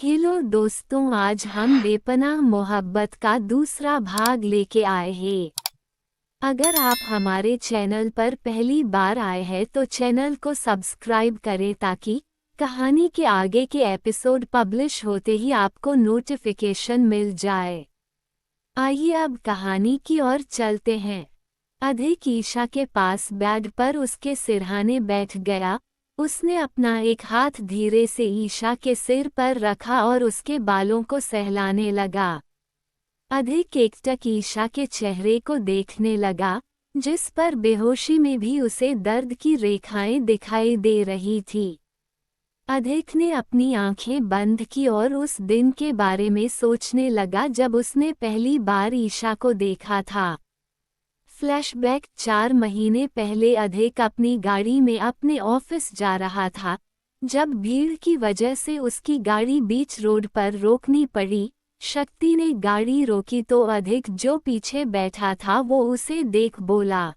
Hello दोस्तों, आज हम बेपनाह मोहब्बत का दूसरा भाग लेके आए हैं। अगर आप हमारे चैनल पर पहली बार आए हैं तो चैनल को सब्सक्राइब करें ताकि कहानी के आगे के एपिसोड पब्लिश होते ही आपको नोटिफिकेशन मिल जाए। आइए अब कहानी की ओर चलते हैं। अधिक ईशा के पास बेड पर उसके सिरहाने बैठ गया। उसने अपना एक हाथ धीरे से ईशा के सिर पर रखा और उसके बालों को सहलाने लगा। अधिक एकटक ईशा के चेहरे को देखने लगा, जिस पर बेहोशी में भी उसे दर्द की रेखाएं दिखाई दे रही थी। अधिक ने अपनी आंखें बंद की और उस दिन के बारे में सोचने लगा जब उसने पहली बार ईशा को देखा था। फ्लैशबैक 4 महीने पहले अधिक अपनी गाड़ी में अपने ऑफिस जा रहा था, जब भीड़ की वजह से उसकी गाड़ी बीच रोड पर रोकनी पड़ी। शक्ति ने गाड़ी रोकी तो अधिक जो पीछे बैठा था वो उसे देख बोला,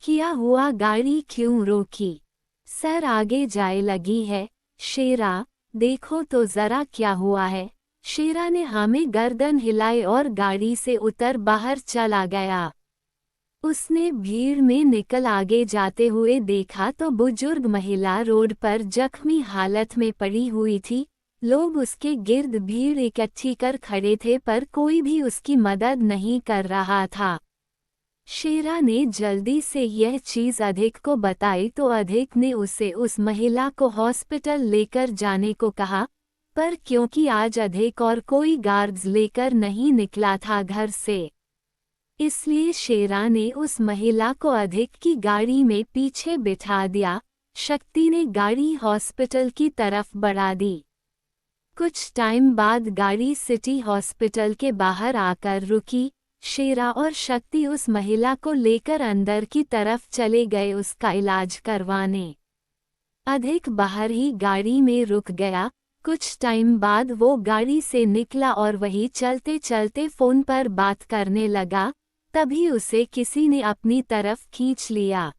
क्या हुआ, गाड़ी क्यों रोकी? सर आगे जाए लगी है। शेरा, देखो तो जरा क्या हुआ है। शेरा ने हमें गर्दन हिलाई और गाड़ी से उतर बाहर चला गया। उसने भीड़ में निकल आगे जाते हुए देखा तो बुजुर्ग महिला रोड पर जख्मी हालत में पड़ी हुई थी। लोग उसके गिर्द भीड़ इकट्ठी कर खड़े थे पर कोई भी उसकी मदद नहीं कर रहा था। शेरा ने जल्दी से यह चीज अधिक को बताई तो अधिक ने उसे उस महिला को हॉस्पिटल लेकर जाने को कहा, पर क्योंकि आज अधिक और कोई गार्ड्स लेकर नहीं निकला था घर से, इसलिए शेरा ने उस महिला को अधिक की गाड़ी में पीछे बिठा दिया। शक्ति ने गाड़ी हॉस्पिटल की तरफ बढ़ा दी। कुछ टाइम बाद गाड़ी सिटी हॉस्पिटल के बाहर आकर रुकी। शेरा और शक्ति उस महिला को लेकर अंदर की तरफ चले गए उसका इलाज करवाने। अधिक बाहर ही गाड़ी में रुक गया। कुछ टाइम बाद वो गाड़ी से निकला और वही चलते चलते फोन पर बात करने लगा। तभी उसे किसी ने अपनी तरफ खींच लिया।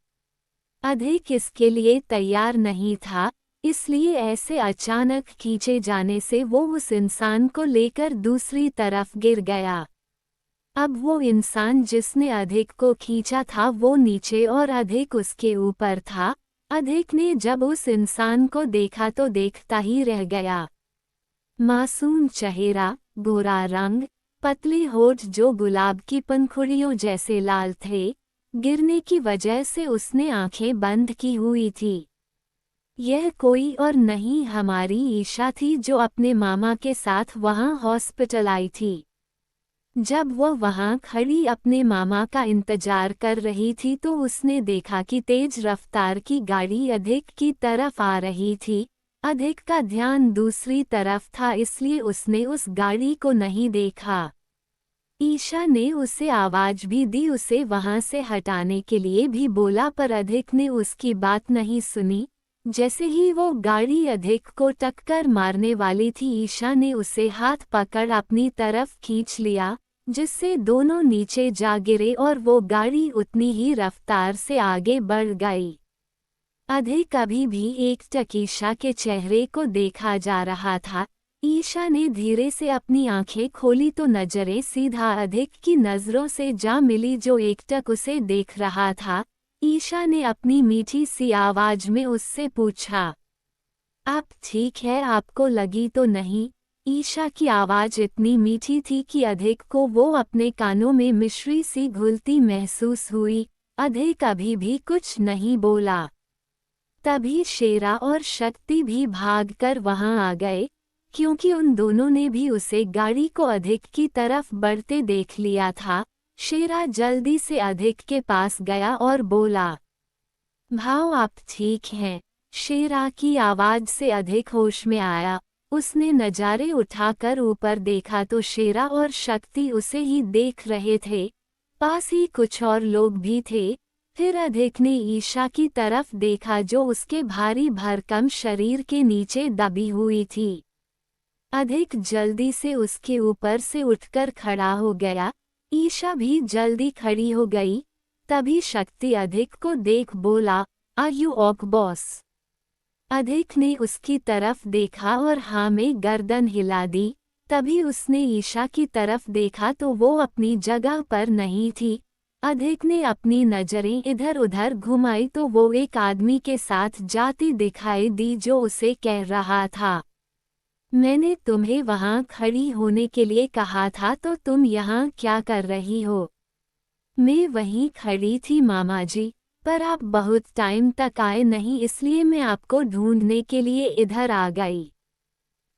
अधिक इसके लिए तैयार नहीं था, इसलिए ऐसे अचानक खींचे जाने से वो उस इंसान को लेकर दूसरी तरफ गिर गया। अब वो इंसान जिसने अधिक को खींचा था वो नीचे और अधिक उसके ऊपर था। अधिक ने जब उस इंसान को देखा तो देखता ही रह गया। मासूम चेहरा, गोरा रंग, पतले होठ जो गुलाब की पंखुड़ियों जैसे लाल थे। गिरने की वजह से उसने आंखें बंद की हुई थी। यह कोई और नहीं हमारी ईशा थी जो अपने मामा के साथ वहां हॉस्पिटल आई थी। जब वह वहां खड़ी अपने मामा का इंतजार कर रही थी तो उसने देखा कि तेज रफ्तार की गाड़ी अधिक की तरफ आ रही थी। अधिक का ध्यान दूसरी तरफ था, इसलिए उसने उस गाड़ी को नहीं देखा। ईशा ने उसे आवाज भी दी, उसे वहां से हटाने के लिए भी बोला, पर अधिक ने उसकी बात नहीं सुनी। जैसे ही वो गाड़ी अधिक को टक्कर मारने वाली थी, ईशा ने उसे हाथ पकड़ अपनी तरफ खींच लिया, जिससे दोनों नीचे जा गिरे और वो गाड़ी उतनी ही रफ्तार से आगे बढ़ गई। अधिक अभी भी एकटक ईशा के चेहरे को देखा जा रहा था। ईशा ने धीरे से अपनी आंखें खोली तो नजरें सीधा अधिक की नजरों से जा मिली जो एकटक उसे देख रहा था। ईशा ने अपनी मीठी सी आवाज में उससे पूछा, आप ठीक है, आपको लगी तो नहीं? ईशा की आवाज इतनी मीठी थी कि अधिक को वो अपने कानों में मिश्री सी घुलती महसूस हुई। अधिक अभी भी कुछ नहीं बोला। तभी शेरा और शक्ति भी भागकर वहां आ गए, क्योंकि उन दोनों ने भी उसे गाड़ी को अधिक की तरफ बढ़ते देख लिया था। शेरा जल्दी से अधिक के पास गया और बोला, भाव आप ठीक हैं? शेरा की आवाज से अधिक होश में आया। उसने नजारे उठाकर ऊपर देखा तो शेरा और शक्ति उसे ही देख रहे थे। पास ही कुछ और लोग भी थे। फिर अधिक ने ईशा की तरफ देखा जो उसके भारी भरकम शरीर के नीचे दबी हुई थी। अधिक जल्दी से उसके ऊपर से उठकर खड़ा हो गया। ईशा भी जल्दी खड़ी हो गई। तभी शक्ति अधिक को देख बोला, आर यू ओक बॉस? अधिक ने उसकी तरफ देखा और हाँ में गर्दन हिला दी। तभी उसने ईशा की तरफ देखा तो वो अपनी जगह पर नहीं थी। अधिक ने अपनी नजरें इधर उधर घुमाई तो वो एक आदमी के साथ जाती दिखाई दी जो उसे कह रहा था, मैंने तुम्हें वहां खड़ी होने के लिए कहा था तो तुम यहाँ क्या कर रही हो? मैं वहीं खड़ी थी मामा जी, पर आप बहुत टाइम तक आए नहीं इसलिए मैं आपको ढूंढने के लिए इधर आ गई।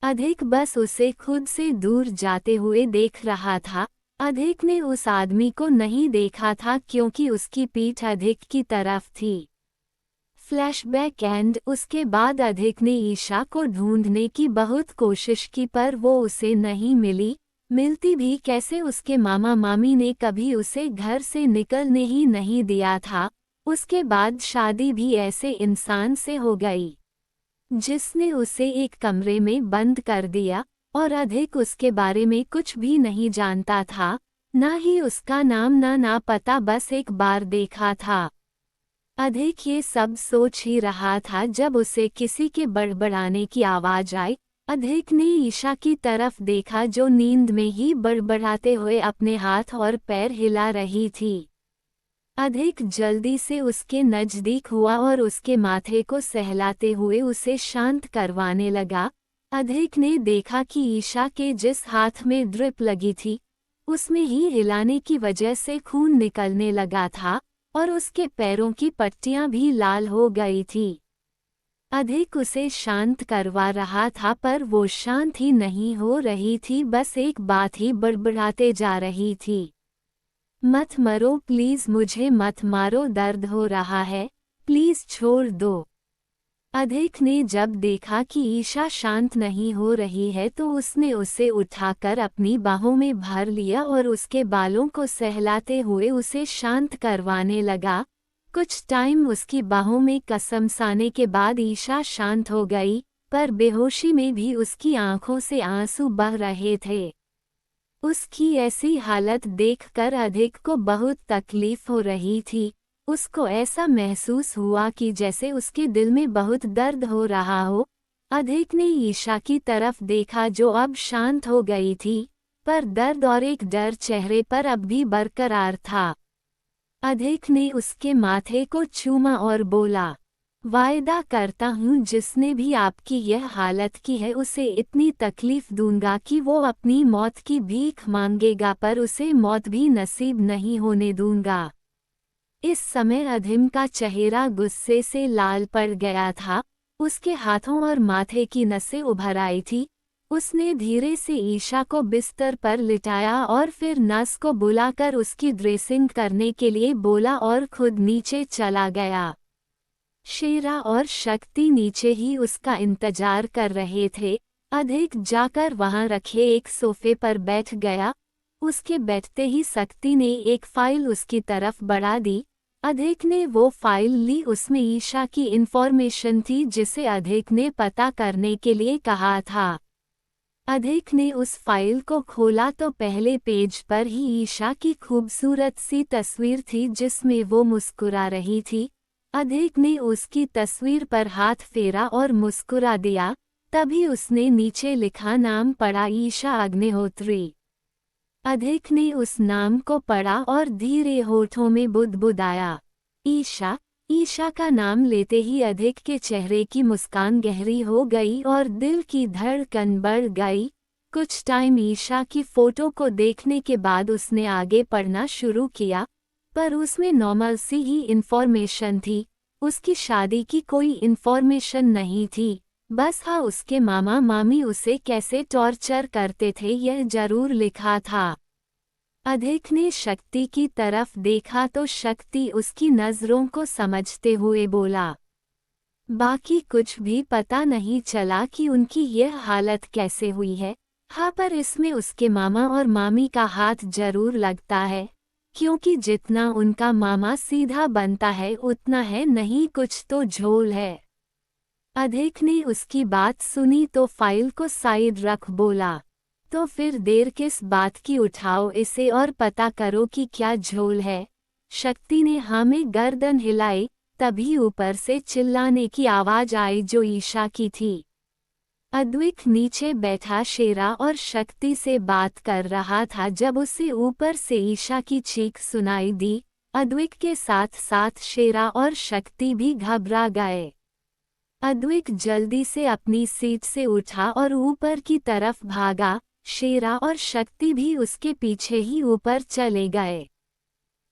अधिक बस उसे खुद से दूर जाते हुए देख रहा था। अधिक ने उस आदमी को नहीं देखा था क्योंकि उसकी पीठ अधिक की तरफ थी। फ्लैशबैक एंड उसके बाद अधिक ने ईशा को ढूंढने की बहुत कोशिश की पर वो उसे नहीं मिली। मिलती भी कैसे, उसके मामा मामी ने कभी उसे घर से निकलने ही नहीं दिया था। उसके बाद शादी भी ऐसे इंसान से हो गई जिसने उसे एक कमरे में बंद कर दिया और अधिक उसके बारे में कुछ भी नहीं जानता था, ना ही उसका नाम ना पता, बस एक बार देखा था। अधिक ये सब सोच ही रहा था जब उसे किसी के बड़बड़ाने की आवाज आई। अधिक ने ईशा की तरफ देखा जो नींद में ही बड़बड़ाते हुए अपने हाथ और पैर हिला रही थी। अधिक जल्दी से उसके नजदीक हुआ और उसके माथे को सहलाते हुए उसे शांत करवाने लगा। अधिक ने देखा कि ईशा के जिस हाथ में ड्रिप लगी थी उसमें ही हिलाने की वजह से खून निकलने लगा था और उसके पैरों की पट्टियां भी लाल हो गई थी। अधिक उसे शांत करवा रहा था पर वो शांत ही नहीं हो रही थी, बस एक बात ही बड़बड़ाते जा रही थी, मत मरो प्लीज, मुझे मत मारो, दर्द हो रहा है, प्लीज छोड़ दो। अधिक ने जब देखा कि ईशा शांत नहीं हो रही है तो उसने उसे उठाकर अपनी बाहों में भर लिया और उसके बालों को सहलाते हुए उसे शांत करवाने लगा। कुछ टाइम उसकी बाहों में कसमसाने के बाद ईशा शांत हो गई, पर बेहोशी में भी उसकी आंखों से आंसू बह रहे थे। उसकी ऐसी हालत देखकर अधिक को बहुत तकलीफ हो रही थी। उसको ऐसा महसूस हुआ कि जैसे उसके दिल में बहुत दर्द हो रहा हो। अधिक ने ईशा की तरफ देखा जो अब शांत हो गई थी, पर दर्द और एक डर चेहरे पर अब भी बरकरार था। अधिक ने उसके माथे को चूमा और बोला, वायदा करता हूँ जिसने भी आपकी यह हालत की है उसे इतनी तकलीफ दूंगा कि वो अपनी मौत की भीख मांगेगा, पर उसे मौत भी नसीब नहीं होने दूंगा। इस समय अधिम का चेहरा गुस्से से लाल पड़ गया था। उसके हाथों और माथे की नसें उभर आई थी। उसने धीरे से ईशा को बिस्तर पर लिटाया और फिर नर्स को बुलाकर उसकी ड्रेसिंग करने के लिए बोला और खुद नीचे चला गया। शेरा और शक्ति नीचे ही उसका इंतजार कर रहे थे। अधिक जाकर वहां रखे एक सोफे पर बैठ गया। उसके बैठते ही शक्ति ने एक फाइल उसकी तरफ बढ़ा दी। अधिक ने वो फाइल ली, उसमें ईशा की इंफॉर्मेशन थी जिसे अधिक ने पता करने के लिए कहा था। अधिक ने उस फाइल को खोला तो पहले पेज पर ही ईशा की खूबसूरत सी तस्वीर थी जिसमें वो मुस्कुरा रही थी। अधिक ने उसकी तस्वीर पर हाथ फेरा और मुस्कुरा दिया। तभी उसने नीचे लिखा नाम पढ़ा, ईशा अग्निहोत्री। अधिक ने उस नाम को पढ़ा और धीरे होठों में बुदबुदाया, ईशा। ईशा का नाम लेते ही अधिक के चेहरे की मुस्कान गहरी हो गई और दिल की धड़कन बढ़ गई। कुछ टाइम ईशा की फोटो को देखने के बाद उसने आगे पढ़ना शुरू किया, पर उसमें नॉर्मल सी ही इंफॉर्मेशन थी। उसकी शादी की कोई इंफॉर्मेशन नहीं थी। बस हाँ, उसके मामा मामी उसे कैसे टॉर्चर करते थे यह जरूर लिखा था। अधिक ने शक्ति की तरफ देखा तो शक्ति उसकी नजरों को समझते हुए बोला, बाकी कुछ भी पता नहीं चला कि उनकी यह हालत कैसे हुई है। हाँ, पर इसमें उसके मामा और मामी का हाथ जरूर लगता है, क्योंकि जितना उनका मामा सीधा बनता है उतना है नहीं, कुछ तो झोल है। अधिक ने उसकी बात सुनी तो फाइल को साइड रख बोला, तो फिर देर किस बात की, उठाओ इसे और पता करो कि क्या झोल है। शक्ति ने हाँ में गर्दन हिलाई। तभी ऊपर से चिल्लाने की आवाज आई जो ईशा की थी। अद्विक नीचे बैठा शेरा और शक्ति से बात कर रहा था जब उसे ऊपर से ईशा की चीख सुनाई दी। अद्विक के साथ साथ शेरा और शक्ति भी घबरा गए। अद्विक जल्दी से अपनी सीट से उठा और ऊपर की तरफ भागा। शेरा और शक्ति भी उसके पीछे ही ऊपर चले गए।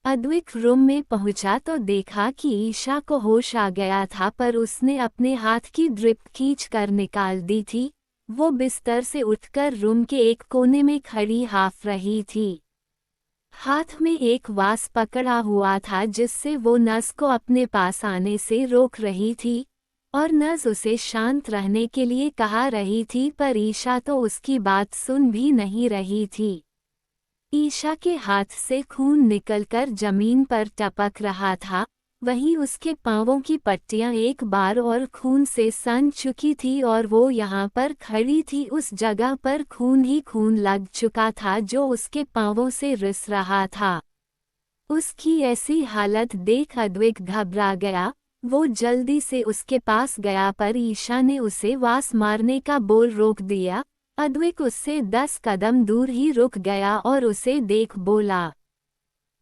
अद्विक रूम में पहुंचा तो देखा कि ईशा को होश आ गया था, पर उसने अपने हाथ की ड्रिप खींच कर निकाल दी थी। वो बिस्तर से उठकर रूम के एक कोने में खड़ी हाफ रही थी। हाथ में एक वास पकड़ा हुआ था जिससे वो नस को अपने पास आने से रोक रही थी और नस उसे शांत रहने के लिए कहा रही थी, पर ईशा तो उसकी बात सुन भी नहीं रही थी। ईशा के हाथ से खून निकलकर जमीन पर टपक रहा था, वहीं उसके पांवों की पट्टियां एक बार और खून से सन चुकी थी और वो यहाँ पर खड़ी थी। उस जगह पर खून ही खून लग चुका था जो उसके पांवों से रिस रहा था। उसकी ऐसी हालत देख अद्विक घबरा गया। वो जल्दी से उसके पास गया, पर ईशा ने उसे वास मारने का बोल रोक दिया। अद्विक उससे 10 कदम दूर ही रुक गया और उसे देख बोला,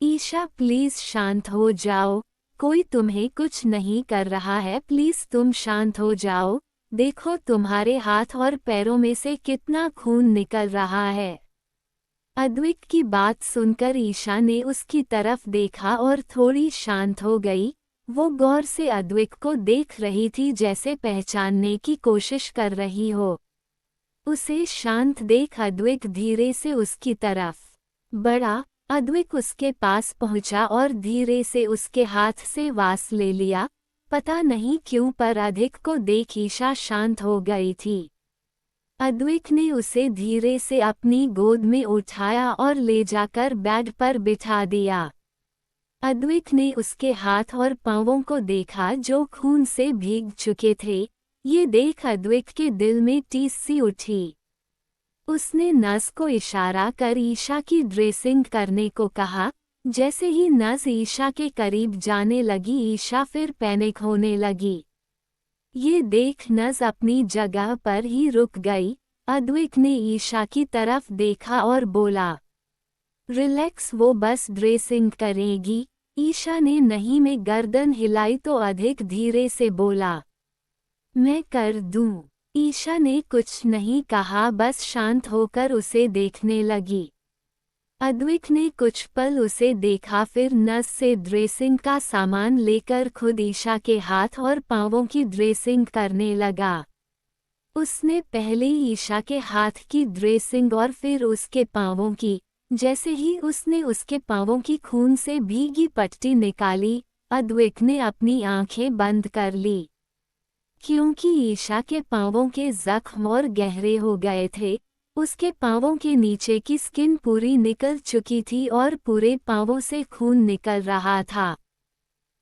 ईशा प्लीज शांत हो जाओ, कोई तुम्हें कुछ नहीं कर रहा है, प्लीज तुम शांत हो जाओ, देखो तुम्हारे हाथ और पैरों में से कितना खून निकल रहा है। अद्विक की बात सुनकर ईशा ने उसकी तरफ देखा और थोड़ी शांत हो गई। वो गौर से अद्विक को देख रही थी, जैसे पहचानने की कोशिश कर रही हो। उसे शांत देख अद्विक धीरे से उसकी तरफ बढ़ा। अद्विक उसके पास पहुंचा और धीरे से उसके हाथ से वास ले लिया। पता नहीं क्यों, पर अद्विक को देख ईशा शांत हो गई थी। अद्विक ने उसे धीरे से अपनी गोद में उठाया और ले जाकर बेड पर बिठा दिया। अद्विक ने उसके हाथ और पांवों को देखा जो खून से भीग चुके थे। ये देख अद्विक के दिल में टीस सी उठी। उसने नस को इशारा कर ईशा की ड्रेसिंग करने को कहा। जैसे ही नस ईशा के करीब जाने लगी, ईशा फिर पैनिक होने लगी। ये देख नस अपनी जगह पर ही रुक गई। अद्विक ने ईशा की तरफ देखा और बोला, रिलैक्स, वो बस ड्रेसिंग करेगी। ईशा ने नहीं में गर्दन हिलाई तो अधिक धीरे से बोला, मैं कर दूं। ईशा ने कुछ नहीं कहा, बस शांत होकर उसे देखने लगी। अद्विक ने कुछ पल उसे देखा, फिर नस से ड्रेसिंग का सामान लेकर खुद ईशा के हाथ और पांवों की ड्रेसिंग करने लगा। उसने पहले ईशा के हाथ की ड्रेसिंग और फिर उसके पांवों की। जैसे ही उसने उसके पांवों की खून से भीगी पट्टी निकाली, अद्विक ने अपनी आंखें बंद कर ली। क्योंकि ईशा के पांवों के जख्म और गहरे हो गए थे, उसके पांवों के नीचे की स्किन पूरी निकल चुकी थी और पूरे पांवों से खून निकल रहा था।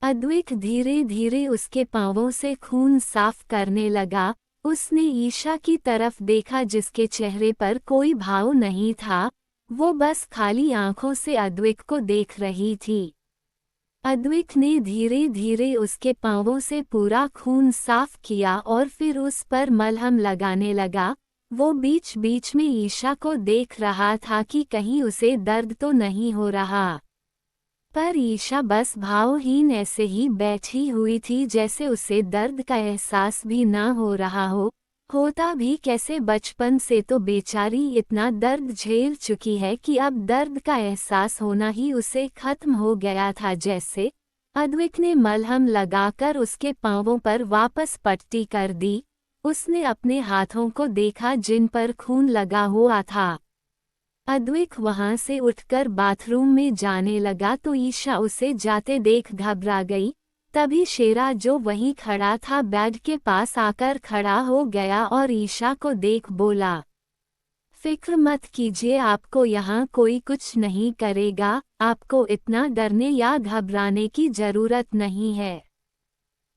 अद्विक धीरे धीरे उसके पांवों से खून साफ करने लगा। उसने ईशा की तरफ देखा जिसके चेहरे पर कोई भाव नहीं था, वो बस खाली आंखों से अद्विक को देख रही थी। अद्विक ने धीरे धीरे उसके पांवों से पूरा खून साफ किया और फिर उस पर मलहम लगाने लगा। वो बीच बीच में ईशा को देख रहा था कि कहीं उसे दर्द तो नहीं हो रहा, पर ईशा बस भावहीन ऐसे ही बैठी हुई थी जैसे उसे दर्द का एहसास भी ना हो रहा हो। होता भी कैसे, बचपन से तो बेचारी इतना दर्द झेल चुकी है कि अब दर्द का एहसास होना ही उसे खत्म हो गया था। जैसे अद्विक ने मलहम लगाकर उसके पांवों पर वापस पट्टी कर दी। उसने अपने हाथों को देखा जिन पर खून लगा हुआ था। अद्विक वहां से उठकर बाथरूम में जाने लगा तो ईशा उसे जाते देख घबरा गई। तभी शेरा जो वहीं खड़ा था बेड के पास आकर खड़ा हो गया और ईशा को देख बोला, फिक्र मत कीजिए, आपको यहाँ कोई कुछ नहीं करेगा, आपको इतना डरने या घबराने की जरूरत नहीं है।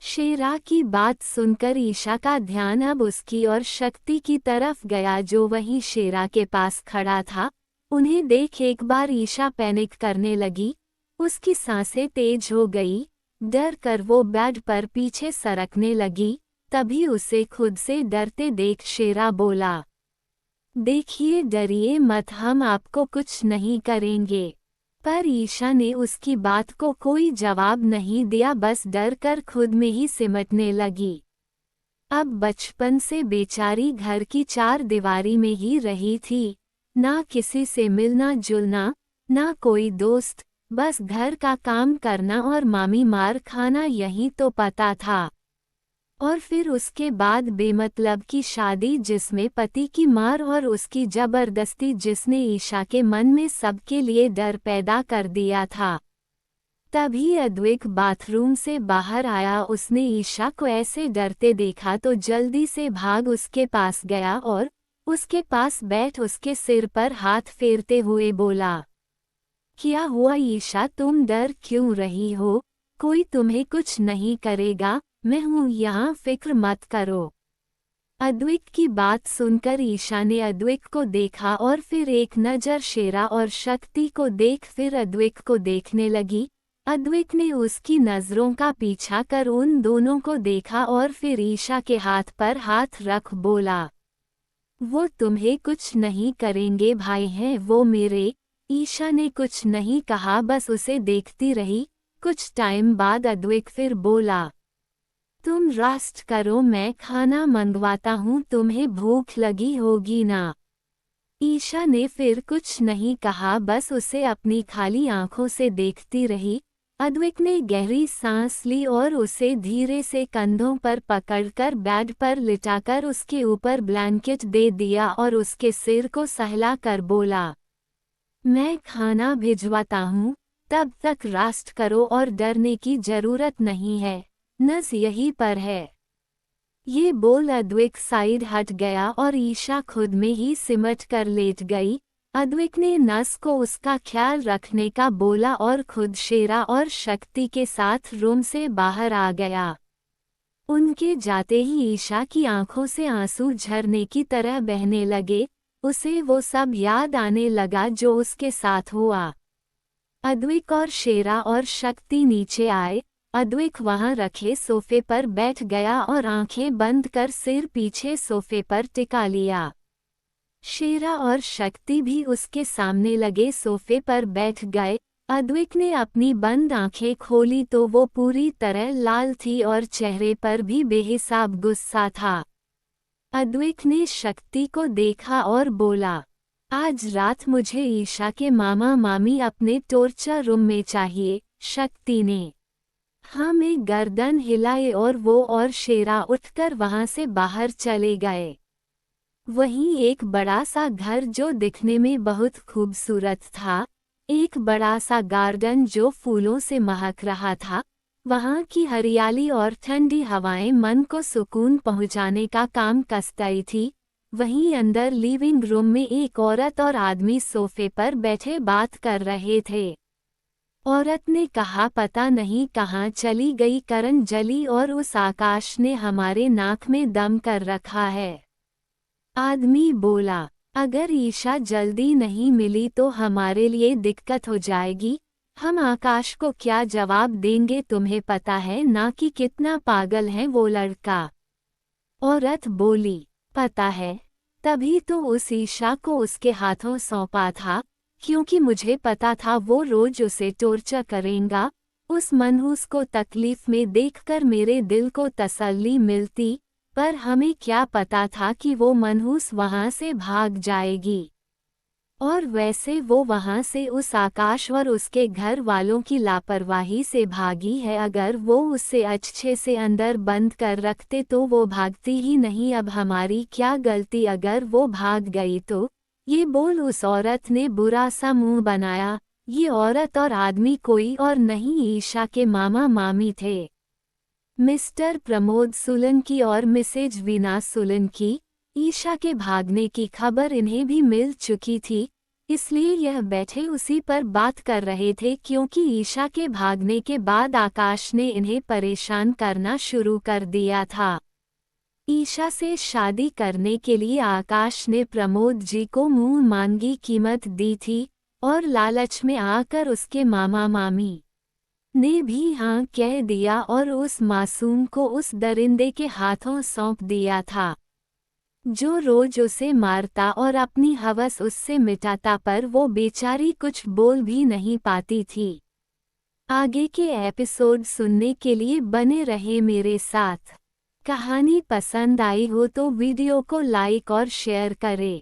शेरा की बात सुनकर ईशा का ध्यान अब उसकी और शक्ति की तरफ गया जो वहीं शेरा के पास खड़ा था। उन्हें देख एक बार ईशा पैनिक करने लगी। उसकी सांसें तेज हो गई। डर कर वो बेड पर पीछे सरकने लगी। तभी उसे खुद से डरते देख शेरा बोला, देखिए डरिए मत, हम आपको कुछ नहीं करेंगे। पर ईशा ने उसकी बात को कोई जवाब नहीं दिया, बस डर कर खुद में ही सिमटने लगी। अब बचपन से बेचारी घर की चार दीवारी में ही रही थी, ना किसी से मिलना जुलना, ना कोई दोस्त, बस घर का काम करना और मामी मार खाना, यही तो पता था। और फिर उसके बाद बेमतलब की शादी, जिसमें पति की मार और उसकी जबरदस्ती, जिसने ईशा के मन में सबके लिए डर पैदा कर दिया था। तभी अद्विक बाथरूम से बाहर आया। उसने ईशा को ऐसे डरते देखा तो जल्दी से भाग उसके पास गया और उसके पास बैठ उसके सिर पर हाथ फेरते हुए बोला, क्या हुआ ईशा, तुम डर क्यों रही हो? कोई तुम्हें कुछ नहीं करेगा, मैं हूँ यहाँ, फिक्र मत करो। अद्विक की बात सुनकर ईशा ने अद्विक को देखा और फिर एक नज़र शेरा और शक्ति को देख फिर अद्विक को देखने लगी। अद्विक ने उसकी नज़रों का पीछा कर उन दोनों को देखा और फिर ईशा के हाथ पर हाथ रख बोला, वो तुम्हें कुछ नहीं करेंगे, भाई हैं वो मेरे। ईशा ने कुछ नहीं कहा, बस उसे देखती रही। कुछ टाइम बाद अद्विक फिर बोला, तुम रेस्ट करो, मैं खाना मंगवाता हूँ, तुम्हें भूख लगी होगी ना। ईशा ने फिर कुछ नहीं कहा, बस उसे अपनी खाली आंखों से देखती रही। अद्विक ने गहरी सांस ली और उसे धीरे से कंधों पर पकड़कर बेड पर लिटाकर उसके ऊपर ब्लैंकेट दे दिया और उसके सिर को सहलाकर बोला, मैं खाना भिजवाता हूँ, तब तक रेस्ट करो और डरने की जरूरत नहीं है, नस यहीं पर है। ये बोल अद्विक साइड हट गया और ईशा खुद में ही सिमट कर लेट गई। अद्विक ने नस को उसका ख्याल रखने का बोला और खुद शेरा और शक्ति के साथ रूम से बाहर आ गया। उनके जाते ही ईशा की आंखों से आंसू झरने की तरह बहने लगे। उसे वो सब याद आने लगा जो उसके साथ हुआ। अद्विक और शेरा और शक्ति नीचे आए। अद्विक वहां रखे सोफे पर बैठ गया और आंखें बंद कर सिर पीछे सोफे पर टिका लिया। शेरा और शक्ति भी उसके सामने लगे सोफे पर बैठ गए। अद्विक ने अपनी बंद आंखें खोली तो वो पूरी तरह लाल थी और चेहरे पर भी बेहिसाब गुस्सा था। अद्विक ने शक्ति को देखा और बोला, आज रात मुझे ईशा के मामा मामी अपने टॉर्चर रूम में चाहिए। शक्ति ने हाँ में गर्दन हिलाए और वो और शेरा उठकर वहां से बाहर चले गए। वहीं एक बड़ा सा घर जो दिखने में बहुत खूबसूरत था, एक बड़ा सा गार्डन जो फूलों से महक रहा था। वहां की हरियाली और ठंडी हवाएं मन को सुकून पहुंचाने का काम कसती थी। वहीं अंदर लिविंग रूम में एक औरत और आदमी सोफे पर बैठे बात कर रहे थे। औरत ने कहा, पता नहीं कहाँ चली गई करण जली और उस आकाश ने हमारे नाक में दम कर रखा है। आदमी बोला, अगर ईशा जल्दी नहीं मिली तो हमारे लिए दिक्कत हो जाएगी। हम आकाश को क्या जवाब देंगे, तुम्हें पता है ना कि कितना पागल है वो लड़का। औरत बोली, पता है, तभी तो उस ईशा को उसके हाथों सौंपा था, क्योंकि मुझे पता था वो रोज उसे टॉर्चर करेगा। उस मनहूस को तकलीफ में देखकर मेरे दिल को तसल्ली मिलती, पर हमें क्या पता था कि वो मनहूस वहां से भाग जाएगी। और वैसे वो वहां से उस आकाश और उसके घर वालों की लापरवाही से भागी है। अगर वो उसे अच्छे से अंदर बंद कर रखते तो वो भागती ही नहीं। अब हमारी क्या गलती अगर वो भाग गई तो। ये बोल उस औरत ने बुरा सा मुंह बनाया। ये औरत और आदमी कोई और नहीं, ईशा के मामा मामी थे, मिस्टर प्रमोद सोलंकी और मिसेज वीना सोलंकी। ईशा के भागने की खबर इन्हें भी मिल चुकी थी, इसलिए यह बैठे उसी पर बात कर रहे थे, क्योंकि ईशा के भागने के बाद आकाश ने इन्हें परेशान करना शुरू कर दिया था। ईशा से शादी करने के लिए आकाश ने प्रमोद जी को मुंह मांगी कीमत दी थी और लालच में आकर उसके मामा मामी ने भी हाँ कह दिया और उस मासूम को उस दरिंदे के हाथों सौंप दिया था, जो रोज उसे मारता और अपनी हवस उससे मिटाता, पर वो बेचारी कुछ बोल भी नहीं पाती थी। आगे के एपिसोड सुनने के लिए बने रहे मेरे साथ। कहानी पसंद आई हो तो वीडियो को लाइक और शेयर करें।